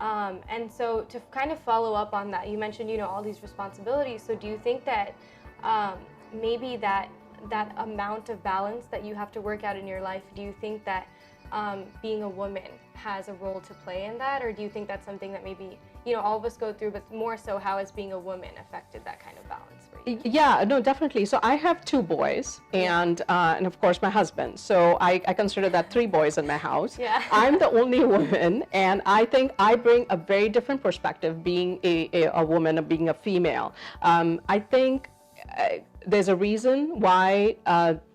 And so to kind of follow up on that, you mentioned, all these responsibilities. So do you think that maybe that amount of balance that you have to work out in your life, do you think that being a woman has a role to play in that? Or do you think that's something that maybe, all of us go through, but more so how has being a woman affected that kind of balance for you? Yeah, no, definitely. So I have two boys and of course my husband. So I consider that three boys in my house. Yeah. I'm the only woman, and I think I bring a very different perspective being a woman, being a female. I think there's a reason why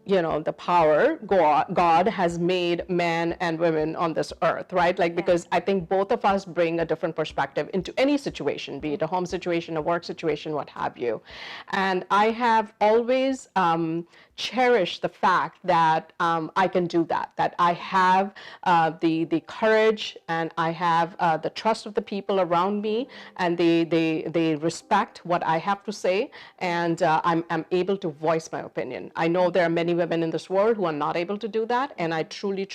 the power God has made men and women on this earth, right? Like, because I think both of us bring a different perspective into any situation, be it a home situation, a work situation, what have you. And I have always cherished the fact that I can do that I have the courage, and I have the trust of the people around me, and they respect what I have to say, and I'm able to voice my opinion. I know there are many women in this world who are not able to do that, and I truly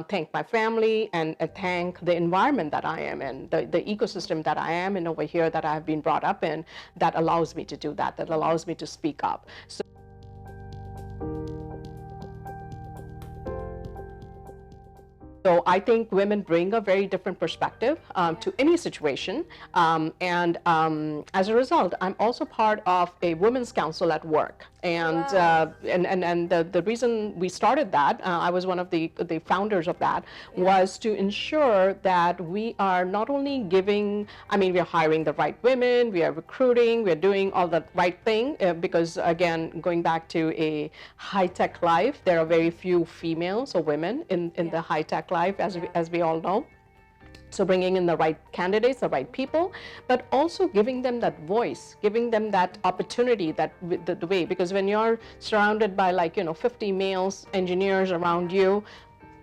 thank my family and thank the environment that I am in, the ecosystem that I am in over here, that I have been brought up in, that allows me to do that allows me to speak up. So I think women bring a very different perspective to any situation. And as a result, I'm also part of a women's council at work. And Wow. And the reason we started that, I was one of the founders of that, was to ensure that we are not only giving, we are hiring the right women, we are recruiting, we are doing all the right thing, because again, going back to a high-tech life, there are very few females or women in the high-tech life, as we all know. So bringing in the right candidates, the right people, but also giving them that voice, giving them that opportunity, that the way, because when you're surrounded by 50 males engineers around you,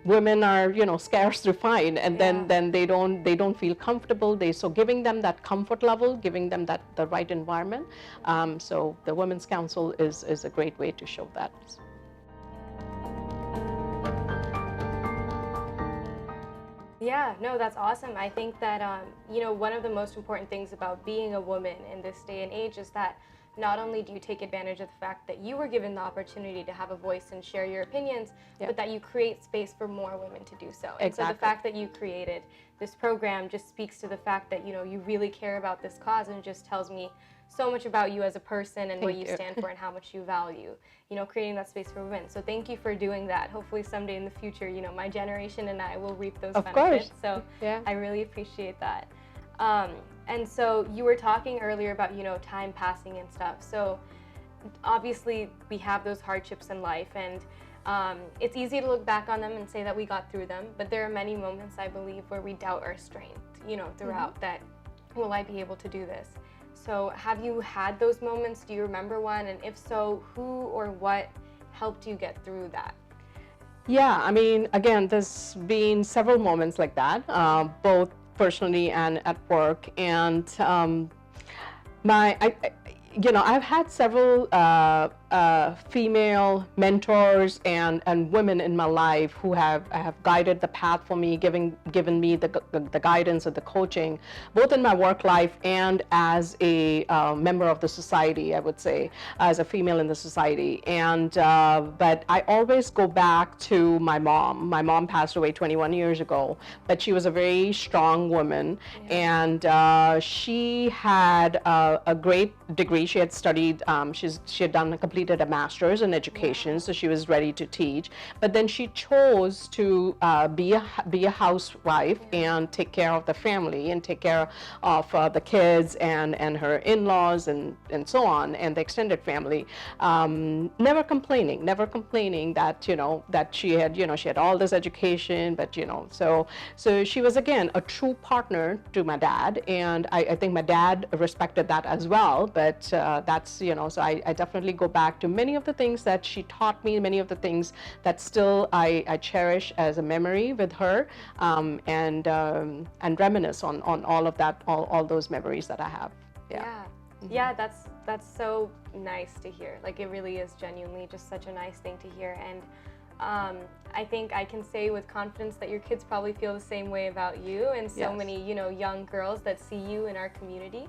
women are scarce to find, and then they don't feel comfortable. So giving them that comfort level, giving them the right environment. So the Women's Council is a great way to show that. Yeah, no, that's awesome. I think that, one of the most important things about being a woman in this day and age is that not only do you take advantage of the fact that you were given the opportunity to have a voice and share your opinions, but that you create space for more women to do so. And so the fact that you created this program just speaks to the fact that, you really care about this cause, and it just tells me so much about you as a person and what you stand for and how much you value, creating that space for women. So thank you for doing that. Hopefully someday in the future, my generation and I will reap those benefits. So I really appreciate that. And so you were talking earlier about, time passing and stuff. So obviously we have those hardships in life, and it's easy to look back on them and say that we got through them, but there are many moments, I believe, where we doubt our strength, throughout that, will I be able to do this? So have you had those moments? Do you remember one? And if so, who or what helped you get through that? Yeah, again, there's been several moments like that, both personally and at work. And I've had several female mentors and women in my life who have guided the path for me, given me the guidance and the coaching, both in my work life and as a member of the society, I would say, as a female in the society. And but I always go back to my mom. My mom passed away 21 years ago, but she was a very strong woman, and she had a great degree. She had studied. She had completed a master's in education, so she was ready to teach. But then she chose to be a housewife and take care of the family and take care of the kids and her in-laws and so on, and the extended family. Never complaining that that she had all this education, but so she was again a true partner to my dad, and I think my dad respected that as well. But that's so I definitely go back to many of the things that she taught me, many of the things that still I cherish as a memory with her, and reminisce on all of that, all those memories that I have. Yeah, that's so nice to hear. Like, it really is genuinely just such a nice thing to hear. And I think I can say with confidence that your kids probably feel the same way about you, and so Yes. many, young girls that see you in our community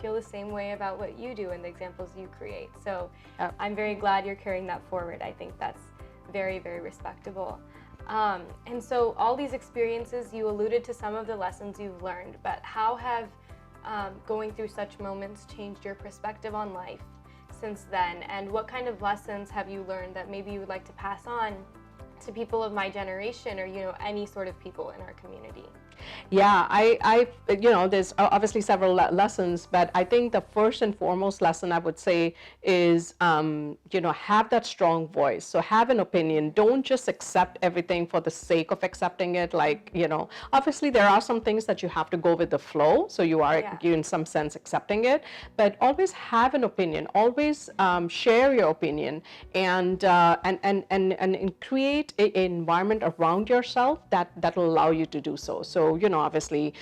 feel the same way about what you do and the examples you create. So Yep. I'm very glad you're carrying that forward. I think that's very, very respectable. And so all these experiences, you alluded to some of the lessons you've learned, but how have going through such moments changed your perspective on life since then? And what kind of lessons have you learned that maybe you would like to pass on to people of my generation, or any sort of people in our community? Yeah, there's obviously several lessons, but I think the first and foremost lesson I would say is, have that strong voice. So have an opinion. Don't just accept everything for the sake of accepting it. Like, obviously there are some things that you have to go with the flow. So you are, Yeah. you in some sense accepting it, but always have an opinion. Always share your opinion, and create an environment around yourself that will allow you to do so. So, obviously,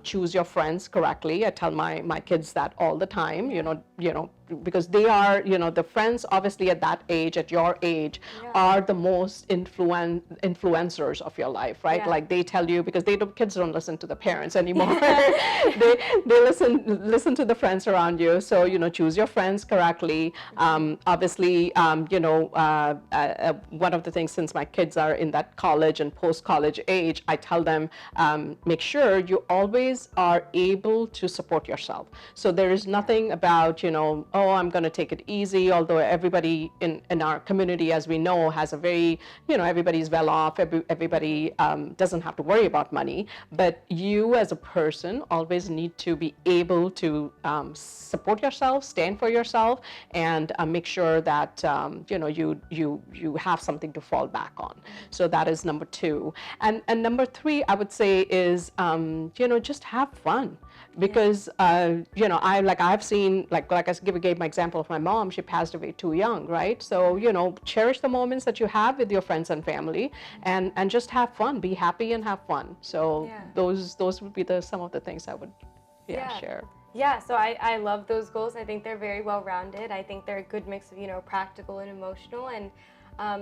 choose your friends correctly. I tell my kids that all the time. Because they are, the friends obviously at that age, at your age, Yeah. are the most influencers of your life, right? Yeah. Like they tell you, because kids don't listen to the parents anymore. they listen to the friends around you. So choose your friends correctly. Obviously, one of the things, since my kids are in that college and post-college age, I tell them, make sure you always are able to support yourself. So there is nothing about, oh, I'm going to take it easy, although everybody in our community, as we know, has a very, everybody's well off, everybody doesn't have to worry about money, but you as a person always need to be able to support yourself, stand for yourself, and make sure that, you have something to fall back on. So that is number two. And number three, I would say is, just have fun. Because I've seen, like I gave my example of my mom. She passed away too young, right? So cherish the moments that you have with your friends and family, and just have fun, be happy and have fun. So Yeah. those would be some of the things I would share. Yeah, so I love those goals. I think they're very well rounded. I think they're a good mix of practical and emotional, and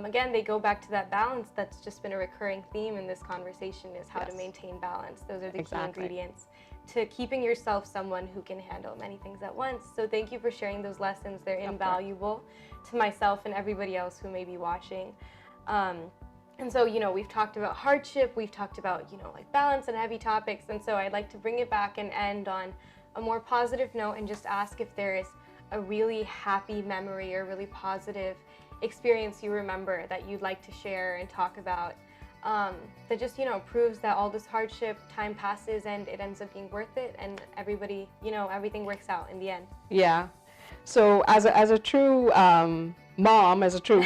again, they go back to that balance that's just been a recurring theme in this conversation, is how to Yes. maintain balance. Those are the Exactly. key ingredients to keeping yourself someone who can handle many things at once. So thank you for sharing those lessons. They're invaluable to myself and everybody else who may be watching. And so, we've talked about hardship, we've talked about, like balance and heavy topics. And so I'd like to bring it back and end on a more positive note and just ask if there is a really happy memory or really positive experience you remember that you'd like to share and talk about, that just proves that all this hardship, time passes and it ends up being worth it, and everybody, everything works out in the end. Yeah. So as a true mom, as a true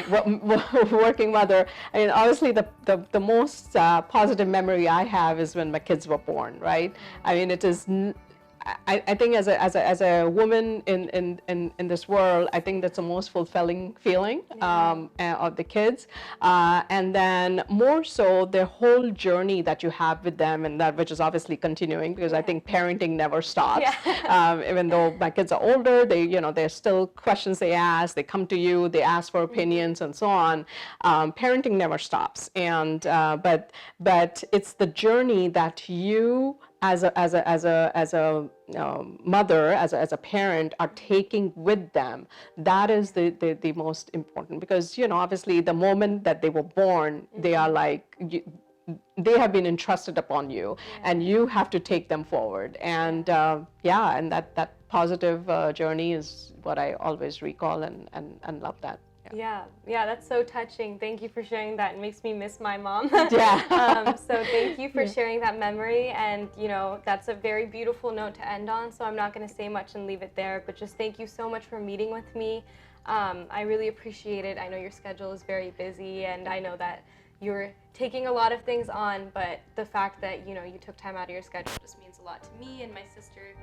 working mother, I mean, obviously the most positive memory I have is when my kids were born, right? I mean, it is. I think as a woman in this world, I think that's the most fulfilling feeling of the kids, and then more so the whole journey that you have with them, and that which is obviously continuing, because I think parenting never stops. Even though my kids are older, there's still questions they ask. They come to you, they ask for opinions and so on. Parenting never stops, and but it's the journey that you as a mother, as a parent, are taking with them. That is the most important, because obviously the moment that they were born, they are like they have been entrusted upon you, and you have to take them forward. And and that positive journey is what I always recall and love that. Yeah, that's so touching. Thank you for sharing that. It makes me miss my mom. Yeah. So thank you for sharing that memory, and that's a very beautiful note to end on. So I'm not going to say much and leave it there, but just thank you so much for meeting with me. I really appreciate it. I know your schedule is very busy, and I know that you're taking a lot of things on, but the fact that you took time out of your schedule just means a lot to me and my sister.